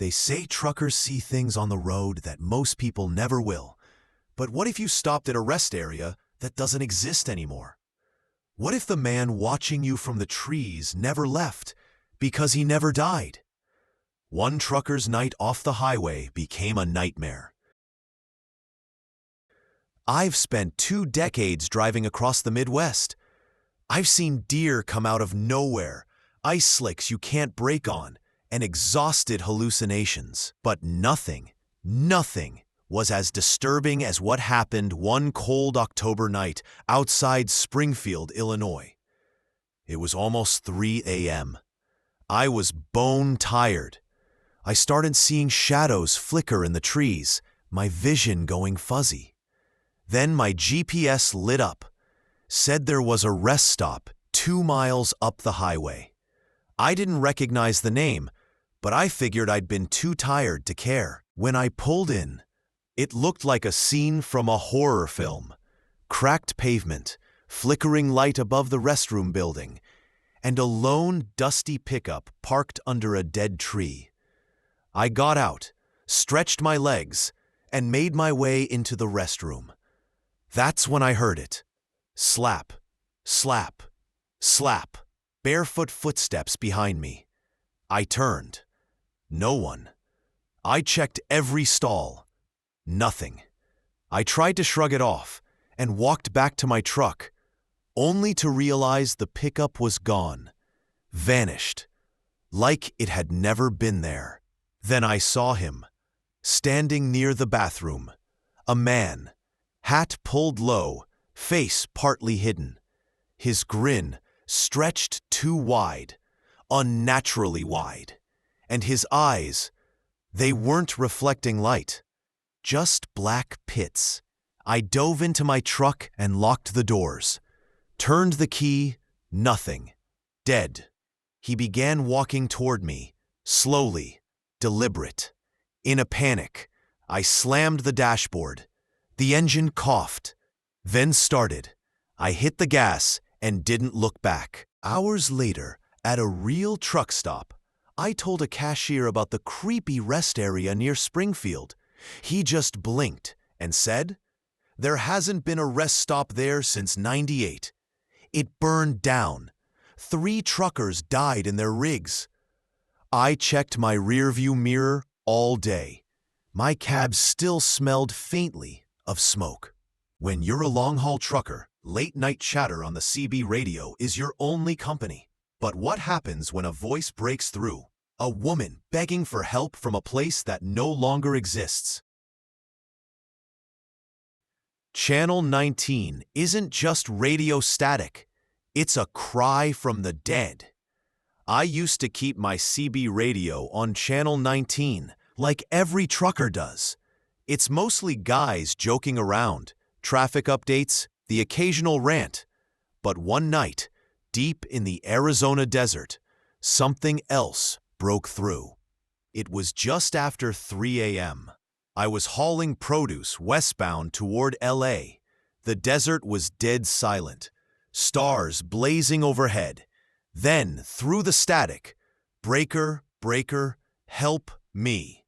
They say truckers see things on the road that most people never will. But what if you stopped at a rest area that doesn't exist anymore? What if the man watching you from the trees never left because he never died? One trucker's night off the highway became a nightmare. I've spent 2 decades driving across the Midwest. I've seen deer come out of nowhere, ice slicks you can't brake on, and exhausted hallucinations. But nothing was as disturbing as what happened one cold October night outside Springfield, Illinois. It was almost 3 a.m. I was bone tired. I started seeing shadows flicker in the trees, my vision going fuzzy. Then my GPS lit up, said there was a rest stop 2 miles up the highway. I didn't recognize the name, but I figured I'd been too tired to care. When I pulled in, it looked like a scene from a horror film. Cracked pavement, flickering light above the restroom building, and a lone, dusty pickup parked under a dead tree. I got out, stretched my legs, and made my way into the restroom. That's when I heard it. Slap, slap, slap. Barefoot footsteps behind me. I turned. No one. I checked every stall. Nothing. I tried to shrug it off and walked back to my truck, only to realize the pickup was gone, vanished, like it had never been there. Then I saw him, standing near the bathroom, a man, hat pulled low, face partly hidden, his grin stretched too wide, unnaturally wide, and his eyes, they weren't reflecting light, just black pits. I dove into my truck and locked the doors, turned the key, nothing, dead. He began walking toward me, slowly, deliberate. In a panic, I slammed the dashboard. The engine coughed, then started. I hit the gas and didn't look back. Hours later, at a real truck stop, I told a cashier about the creepy rest area near Springfield. He just blinked and said, "There hasn't been a rest stop there since '98. It burned down. 3 truckers died in their rigs." I checked my rearview mirror all day. My cab still smelled faintly of smoke. When you're a long-haul trucker, late-night chatter on the CB radio is your only company. But what happens when a voice breaks through? A woman begging for help from a place that no longer exists. Channel 19 isn't just radio static. It's a cry from the dead. I used to keep my CB radio on Channel 19, like every trucker does. It's mostly guys joking around, traffic updates, the occasional rant. But one night, deep in the Arizona desert, something else broke through. It was just after 3 a.m. I was hauling produce westbound toward LA. The desert was dead silent, stars blazing overhead. Then, through the static, "Breaker, breaker, help me."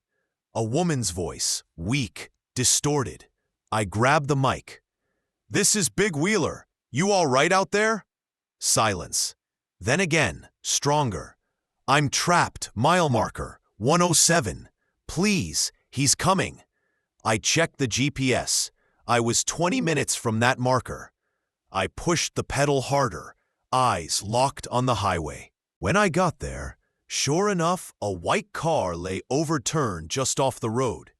A woman's voice, weak, distorted. I grabbed the mic. "This is Big Wheeler. You all right out there?" Silence. Then again, stronger. "I'm trapped, mile marker, 107. Please, he's coming." I checked the GPS. I was 20 minutes from that marker. I pushed the pedal harder, eyes locked on the highway. When I got there, sure enough, a white car lay overturned just off the road,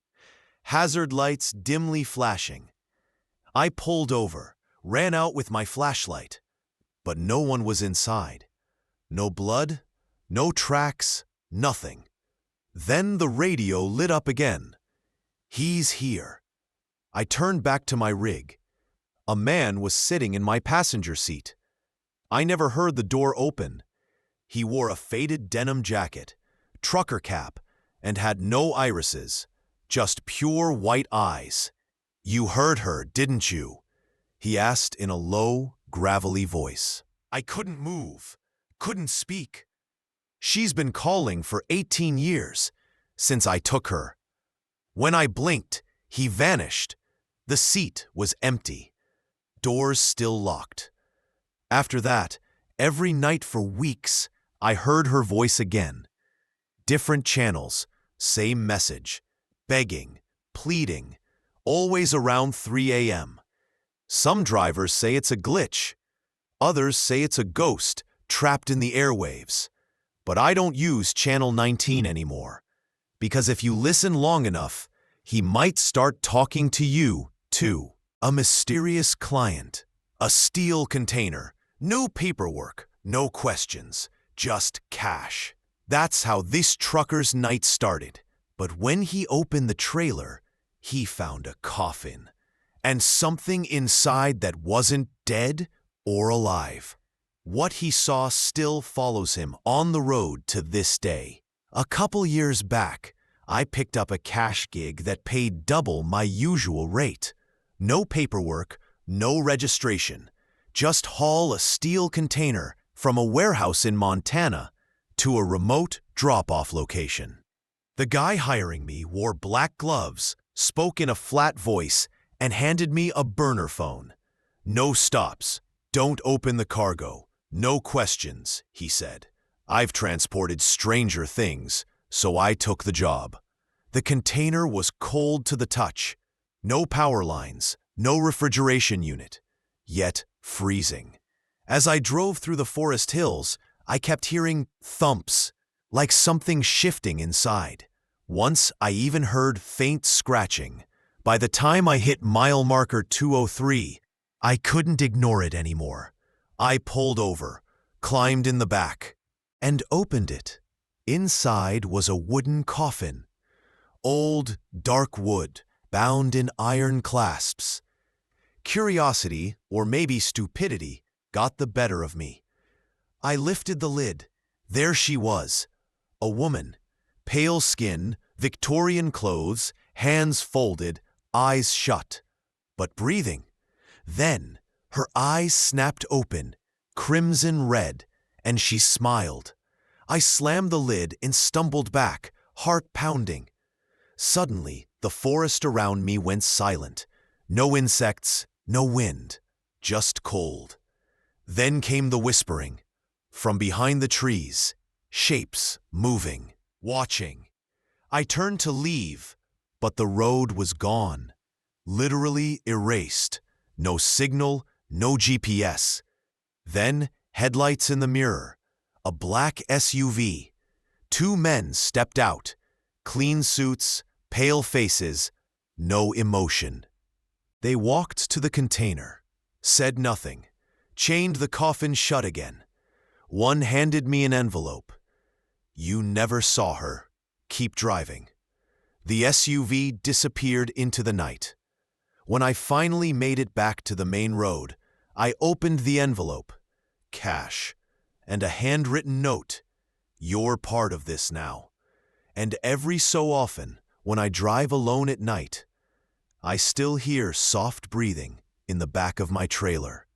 hazard lights dimly flashing. I pulled over, ran out with my flashlight, but no one was inside. No blood, no tracks, nothing. Then the radio lit up again. "He's here." I turned back to my rig. A man was sitting in my passenger seat. I never heard the door open. He wore a faded denim jacket, trucker cap, and had no irises, just pure white eyes. "You heard her, didn't you?" he asked in a low, gravelly voice. I couldn't move, couldn't speak. "She's been calling for 18 years. since I took her. When I blinked, he vanished. The seat was empty. Doors still locked. After that, every night for weeks, I heard her voice again. Different channels, same message. Begging, pleading, always around 3 a.m. Some drivers say it's a glitch. Others say it's a ghost trapped in the airwaves. But I don't use Channel 19 anymore, because if you listen long enough, he might start talking to you, too. A mysterious client, a steel container, no paperwork, no questions, just cash. That's how this trucker's night started. But when he opened the trailer, he found a coffin, and something inside that wasn't dead or alive. What he saw still follows him on the road to this day. A couple years back, I picked up a cash gig that paid double my usual rate. No paperwork, no registration. Just haul a steel container from a warehouse in Montana to a remote drop-off location. The guy hiring me wore black gloves, spoke in a flat voice, and handed me a burner phone. No stops. Don't open the cargo. No questions, he said. I've transported stranger things, so I took the job. The container was cold to the touch. No power lines, no refrigeration unit, yet freezing. As I drove through the forest hills, I kept hearing thumps, like something shifting inside. Once I even heard faint scratching. By the time I hit mile marker 203, I couldn't ignore it anymore. I pulled over, climbed in the back, and opened it. Inside was a wooden coffin. Old, dark wood, bound in iron clasps. Curiosity, or maybe stupidity, got the better of me. I lifted the lid. There she was, a woman, pale skin, Victorian clothes, hands folded, eyes shut, but breathing. Then her eyes snapped open, crimson red, and she smiled. I slammed the lid and stumbled back, heart pounding. Suddenly, the forest around me went silent. No insects, no wind, just cold. Then came the whispering. From behind the trees, shapes moving, watching. I turned to leave, but the road was gone. Literally erased. No signal, no GPS. Then, headlights in the mirror. A black SUV. Two men stepped out. Clean suits, pale faces, no emotion. They walked to the container, said nothing, chained the coffin shut again. One handed me an envelope. You never saw her. Keep driving. The SUV disappeared into the night. When I finally made it back to the main road, I opened the envelope. Cash. And a handwritten note. You're part of this now. And every so often, when I drive alone at night, I still hear soft breathing in the back of my trailer.